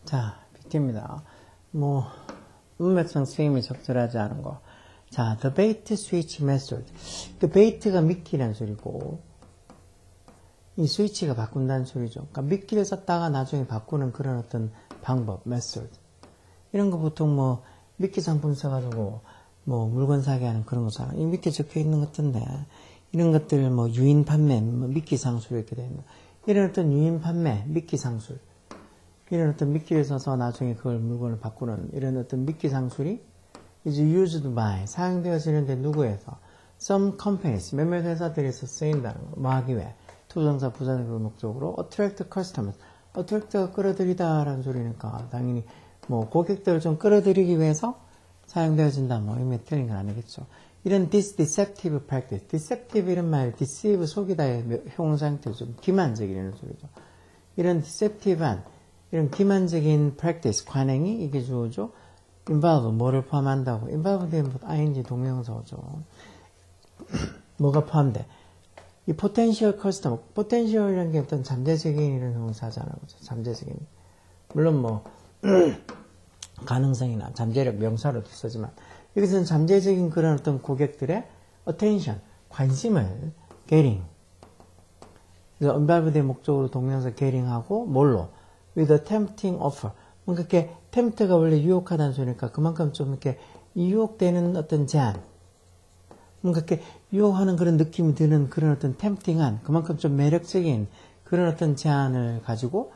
자, BT입니다. 문맥상 쓰임이 적절하지 않은 거. 자, the bait switch method. 그 bait가 미끼란 소리고, 이 스위치가 바꾼다는 소리죠. 그러니까 미끼를 썼다가 나중에 바꾸는 그런 어떤 방법, method. 이런 거 보통 미끼 상품 써가지고, 물건 사게 하는 그런 거 사람. 이 밑에 적혀 있는 것들인데, 이런 것들 유인 판매, 미끼 상술 이렇게 되어 있는. 이런 어떤 유인 판매, 미끼 상술. 이런 어떤 미끼를 써서 나중에 그걸 물건을 바꾸는 이런 어떤 미끼 상술이 is used by 사용되어지는데 누구에서 some companies 몇몇 회사들에서 쓰인다는 거. 뭐 하기 위해 투정사 부사적으로 목적으로 attract customers attract가 끌어들이다라는 소리니까 당연히 고객들을 좀 끌어들이기 위해서 사용되어진다 의미 틀린 건 아니겠죠. 이런 this deceptive practice deceptive 이런 말 deceive 속이다의 형상태 좀 기만적이라는 소리죠. 이런 deceptive한 이런 기만적인 practice, 관행이 이게 주어죠. involve, 뭐를 포함한다고. involve 되면 ing 동명사죠. 뭐가 포함돼? 이 potential customer, potential이라는 게 어떤 잠재적인 이런 형사잖아요. 잠재적인. 물론 가능성이나 잠재력 명사로도 쓰지만, 여기서는 잠재적인 그런 어떤 고객들의 attention, 관심을 getting. 그래서 involve의 목적으로 동명사 getting하고 뭘로? with a tempting offer. 뭔가 이렇게 tempt가 원래 유혹하다는 소리니까 그만큼 좀 이렇게 유혹되는 어떤 제안. 뭔가 이렇게 유혹하는 그런 느낌이 드는 그런 어떤 tempting한 그만큼 좀 매력적인 그런 어떤 제안을 가지고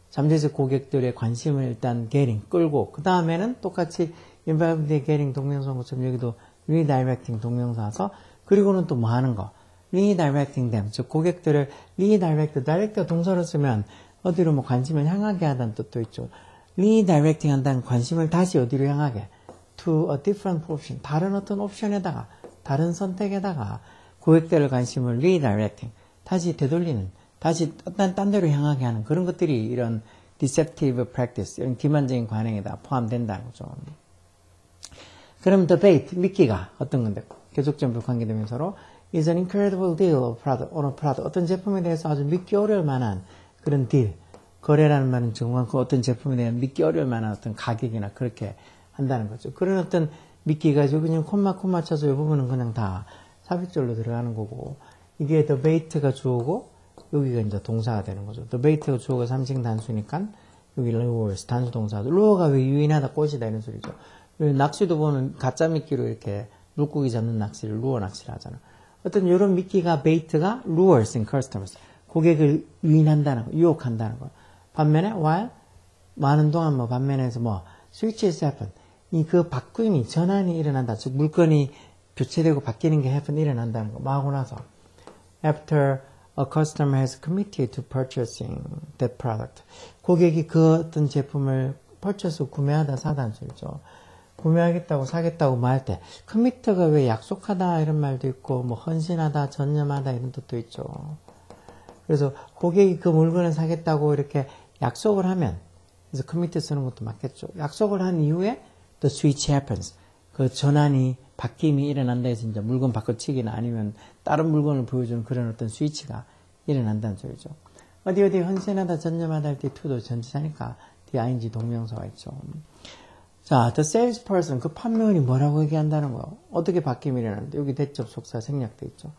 잠재적 고객들의 관심을 일단 getting, 끌고 그 다음에는 똑같이 involved의 getting 동명사인 것처럼 여기도 redirecting 동명사서 그리고는 또 뭐 하는 거? redirecting them. 즉 고객들을 direct가 동사로 쓰면 어디로 관심을 향하게 하다는 뜻도 있죠. redirecting 한다는 관심을 다시 어디로 향하게? to a different option. 다른 어떤 옵션에다가, 다른 선택에다가 고객들의 관심을 redirecting. 다시 되돌리는, 다시 어떤 딴 데로 향하게 하는 그런 것들이 이런 deceptive practice, 이런 기만적인 관행에다 포함된다는 거죠. 그럼 the bait, 미끼가 어떤 건데? 계속적으로 관계되면서로 is an incredible deal of product, on a product. 어떤 제품에 대해서 아주 믿기 어려울 만한 그런 딜, 거래라는 말은 정말 그 어떤 제품에 대한 믿기 어려울 만한 어떤 가격이나 그렇게 한다는 거죠. 그런 어떤 믿기가 그냥 콤마 쳐서 이 부분은 그냥 다 삽입절로 들어가는 거고, 이게 the bait가 주어고, 여기가 이제 동사가 되는 거죠. the bait가 주어가 삼식 단수니까, 여기 lures, 단수 동사. lure가 왜 유인하다, 꽃이다 이런 소리죠. 낚시도 보면 가짜 미끼로 이렇게 물고기 잡는 낚시를 lure 낚시를 하잖아. 어떤 이런 미끼가, bait가 lures in customers. 고객을 유인한다는 거, 유혹한다는 거. 반면에 while 많은 동안 반면에서 switches happen. 그 바뀜이 전환이 일어난다. 즉 물건이 교체되고 바뀌는 게 happen 일어난다는 거. 하고 나서 after a customer has committed to purchasing that product. 고객이 그 어떤 제품을 purchase 구매하다 사다는 소리죠. 구매하겠다고 사겠다고 말 때 commit가 왜 약속하다 이런 말도 있고 헌신하다, 전념하다 이런 뜻도 있죠. 그래서 고객이 그 물건을 사겠다고 이렇게 약속을 하면, 그래서 commit 쓰는 것도 맞겠죠. 약속을 한 이후에 the switch happens. 그 전환이, 바뀜이 일어난다 해서 이제 물건 바꿔치기나 아니면 다른 물건을 보여주는 그런 어떤 스위치가 일어난다는 소리죠. 어디 헌신하다, 전념하다 할 때 to도 전치사니까 뒤에 ing 동명사가 있죠. 자, the salesperson, 그 판매원이 뭐라고 얘기한다는 거예요. 어떻게 바뀜이 일어나는데 여기 대접속사 생략돼 있죠.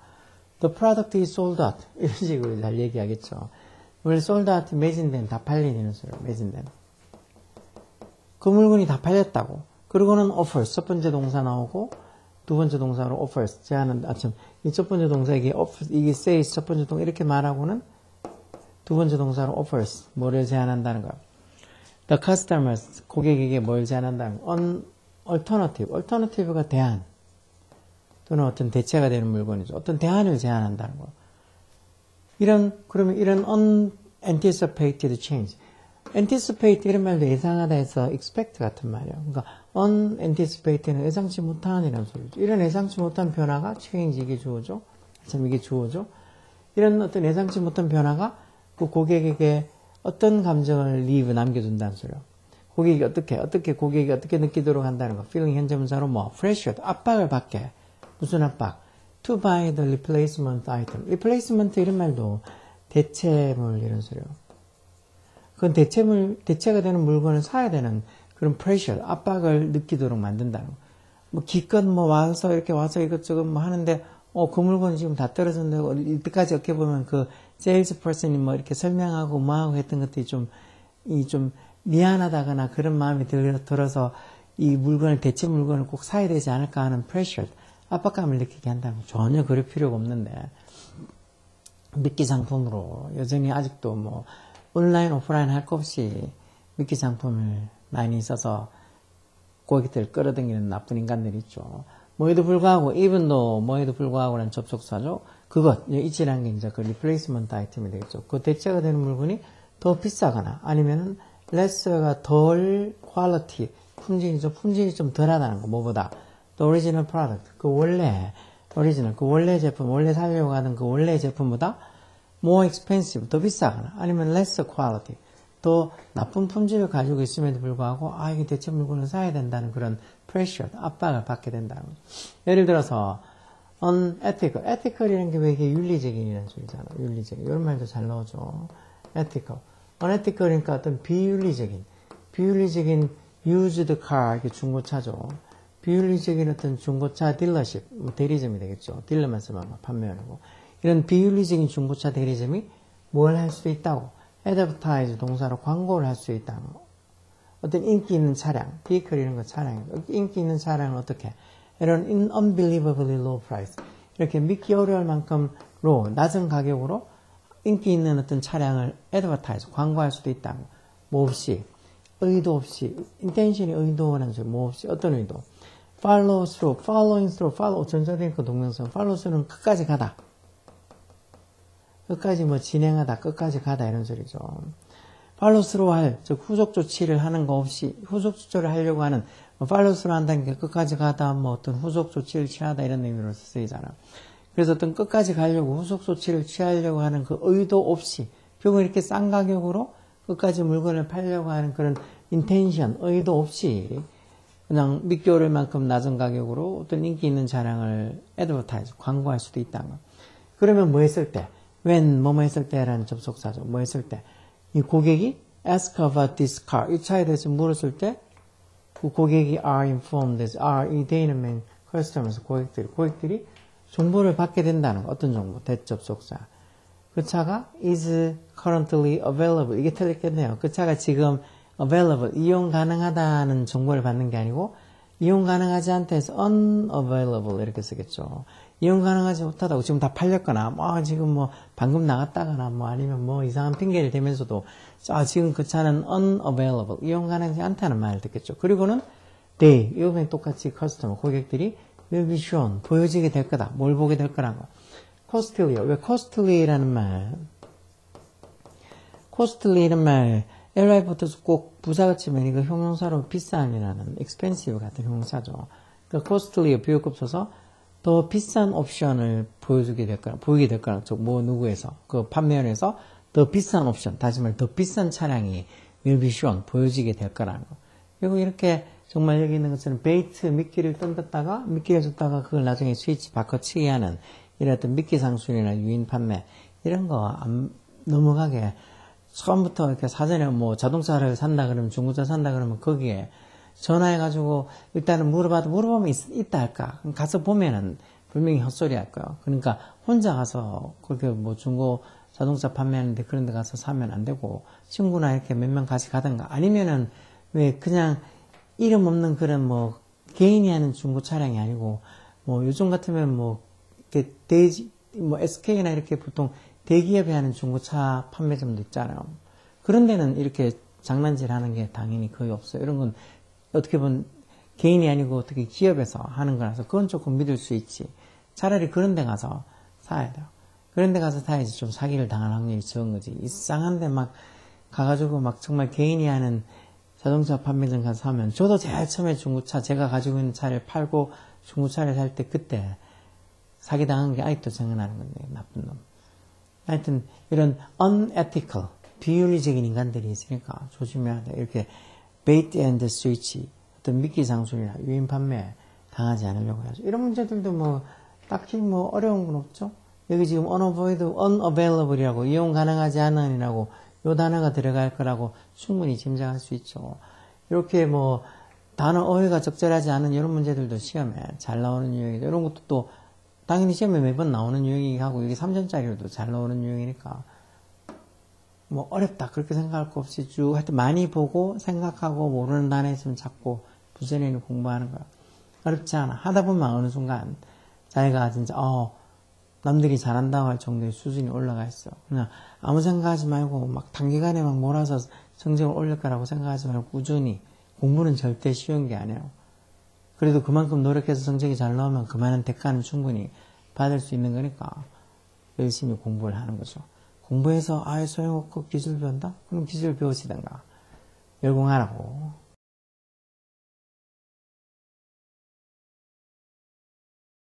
The product is sold out. 이런 식으로 잘 얘기하겠죠. 원래 sold out, 매진된, 다 팔리는 소리예요. 매진된. 그 물건이 다 팔렸다고. 그리고는 offers, 첫 번째 동사 나오고, 두 번째 동사로 offers, 제안은, 이 첫 번째 동사, 이게 says, 첫 번째 동사, 이렇게 말하고는, 두 번째 동사로 offers, 뭐를 제안한다는 거야. The customers, 고객에게 뭘 제안한다는 거야. alternative가 대안. 또는 어떤 대체가 되는 물건이죠. 어떤 대안을 제안한다는 거. 그러면 이런 unanticipated change. anticipate 이런 말도 예상하다 해서 expect 같은 말이에요. 그러니까 unanticipate는 예상치 못한 이런 소리죠. 이런 예상치 못한 변화가 change 이게 주어죠. 이게 주어죠. 이런 어떤 예상치 못한 변화가 그 고객에게 어떤 감정을 남겨준다는 소리예요. 고객이 고객이 어떻게 느끼도록 한다는 거. feeling 현재분사로 pressured, 압박을 받게. 무슨 압박? To buy the replacement item. replacement 이런 말도 대체물 이런 소리예요. 그건 대체가 되는 물건을 사야 되는 그런 프레셔, 압박을 느끼도록 만든다는 거. 뭐 기껏 뭐 와서 이렇게 와서 이것저것 뭐 하는데 그 물건 지금 다 떨어졌는데 이때까지 어떻게 보면 그 세일즈 퍼슨이 뭐 이렇게 설명하고 뭐하고 했던 것들이 좀 미안하다거나 그런 마음이 들어서 이 물건을 대체 물건을 꼭 사야 되지 않을까 하는 프레셔, 압박감을 느끼게 한다면 전혀 그럴 필요가 없는데 미끼 상품으로 여전히 아직도 뭐 온라인 오프라인 할 것 없이 미끼 상품을 많이 써서 고객들 끌어당기는 나쁜 인간들이 있죠. 뭐에도 불구하고는 접촉사죠. 그것, 이치라는 게 이제 그 리플레이스먼트 아이템이 되겠죠. 그 대체가 되는 물건이 더 비싸거나 아니면은 레스가 덜 퀄리티, 품질이 좀 덜하다는 거, 뭐보다. 또 오리지널 프로덕트, 그 원래 제품, 원래 살려고 하는 그 원래 제품보다 more expensive, 더 비싸거나 아니면 less quality, 더 나쁜 품질을 가지고 있음에도 불구하고 이게 대체 물건을 사야 된다는 그런 pressure, 압박을 받게 된다는 거죠. 예를 들어서 unethical, ethical이라는 게 왜 이게 윤리적인이라는 소리잖아. 윤리적인. 이런 말도 잘 나오죠. ethical. unethical이니까 어떤 비윤리적인 used car, 이게 중고차죠. 비윤리적인 어떤 중고차 딜러십, 대리점이 되겠죠. 딜러만 쓰면 판매하고. 이런 비윤리적인 중고차 대리점이 뭘 할 수도 있다고. advertise 동사로 광고를 할 수 있다는 거. 어떤 인기 있는 차량, vehicle 이런 거 차량, 인기 있는 차량은 어떻게? 이런 unbelievably low price. 이렇게 믿기 어려울 만큼로 낮은 가격으로 인기 있는 어떤 차량을 advertise, 광고할 수도 있다는 거. 뭐 없이, 의도 없이, intention이 의도라는 소리, 뭐 없이, 어떤 의도? follow through, 전자되니까 동명사, follow through는 끝까지 가다. 끝까지 뭐 진행하다, 끝까지 가다 이런 소리죠. follow through 할, 즉 후속 조치를 하는 거 없이, 후속 조치를 하려고 하는, follow through 한다는 게 끝까지 가다, 뭐 어떤 후속 조치를 취하다 이런 의미로 쓰이잖아. 그래서 어떤 끝까지 가려고 후속 조치를 취하려고 하는 그 의도 없이, 결국 이렇게 싼 가격으로 끝까지 물건을 팔려고 하는 그런 intention, 의도 없이 그냥 믿기 어려울 만큼 낮은 가격으로 어떤 인기 있는 차량을 advertise, 광고할 수도 있다는 거. 그러면 뭐 했을 때? when, 뭐뭐 했을 때라는 접속사죠. 뭐 했을 때? 이 고객이 ask about this car, 이 차에 대해서 물었을 때, 그 고객이 are informed, 이 대인은 customer에서 고객들이 정보를 받게 된다는 거. 어떤 정보? 대접속사. 그 차가 is currently available. 이게 틀렸겠네요. 그 차가 지금 available, 이용 가능하다는 정보를 받는 게 아니고, 이용 가능하지 않다 해서 unavailable 이렇게 쓰겠죠. 이용 가능하지 못하다고 지금 다 팔렸거나, 지금 방금 나갔다거나, 아니면 이상한 핑계를 대면서도, 지금 그 차는 unavailable, 이용 가능하지 않다는 말을 듣겠죠. 그리고는 they, 이거는 똑같이 customer, 고객들이 will be shown, 보여지게 될 거다. 뭘 보게 될 거라고. costly요. 왜 costly라는 말, costly라는 말, ly 붙어서 꼭 부사가 치면 이거 형용사로 비싼이라는 expensive 같은 형용사죠. 그 costly요. 비교급 써서 더 비싼 옵션을 보이게 될 거라. 누구에서, 그 판매원에서 더 비싼 옵션, 다시 말해 더 비싼 차량이 will be shown, 보여지게 될 거라는 거. 그리고 이렇게 정말 여기 있는 것처럼 베이트, 미끼를 미끼를 줬다가 그걸 나중에 스위치 바꿔치기 하는 이런 어떤 미끼 상술이나 유인 판매, 이런 거 안 넘어가게 처음부터 이렇게 사전에 자동차를 산다 그러면, 중고차 산다 그러면 거기에 전화해가지고 일단은 물어보면 있다 할까? 그럼 가서 보면은 분명히 헛소리 할 거예요. 그러니까 혼자 가서 그렇게 중고 자동차 판매하는데 그런 데 가서 사면 안 되고, 친구나 이렇게 몇 명 같이 가든가, 아니면은 왜 그냥 이름 없는 그런 개인이 하는 중고 차량이 아니고, 요즘 같으면 이렇게 SK나 이렇게 보통 대기업이 하는 중고차 판매점도 있잖아요. 그런 데는 이렇게 장난질 하는 게 당연히 거의 없어요. 이런 건 어떻게 보면 개인이 아니고 어떻게 기업에서 하는 거라서 그건 조금 믿을 수 있지. 차라리 그런 데 가서 사야 돼요. 그런 데 가서 사야지 좀 사기를 당할 확률이 적은 거지. 이상한 데 가가지고 정말 개인이 하는 자동차 판매점 가서 사면, 저도 제일 처음에 중고차, 제가 가지고 있는 차를 팔고 중고차를 살 때 그때 사기 당한 게 아직도 생각나는 건데, 나쁜 놈. 하여튼 이런 unethical, 비윤리적인 인간들이 있으니까 조심해야 돼. 이렇게 bait and switch, 어떤 미끼 상술이나 유인 판매 당하지 않으려고 해야죠. 이런 문제들도 딱히 어려운 건 없죠. 여기 지금 unavailable이라고, 이용 가능하지 않은이라고 요 단어가 들어갈 거라고 충분히 짐작할 수 있죠. 이렇게 뭐 단어 어휘가 적절하지 않은 이런 문제들도 시험에 잘 나오는 유형이죠. 이런 것도 또 당연히 시험에 매번 나오는 유형이긴 하고 이게 3점짜리로도 잘 나오는 유형이니까 뭐 어렵다 그렇게 생각할 거 없이 쭉 하여튼 많이 보고 생각하고 모르는 단어 있으면 찾고 부지런히 공부하는 거야. 어렵지 않아. 하다 보면 어느 순간 자기가 진짜 남들이 잘한다고 할 정도의 수준이 올라가 있어. 그냥 아무 생각하지 말고 막 단기간에 막 몰아서 성적을 올릴 거라고 생각하지 말고 꾸준히 공부는 절대 쉬운 게 아니에요. 그래도 그만큼 노력해서 성적이 잘 나오면 그만한 대가는 충분히 받을 수 있는 거니까 열심히 공부를 하는 거죠. 공부해서 소용없고 기술 배운다? 그럼 기술 배우시던가 열공하라고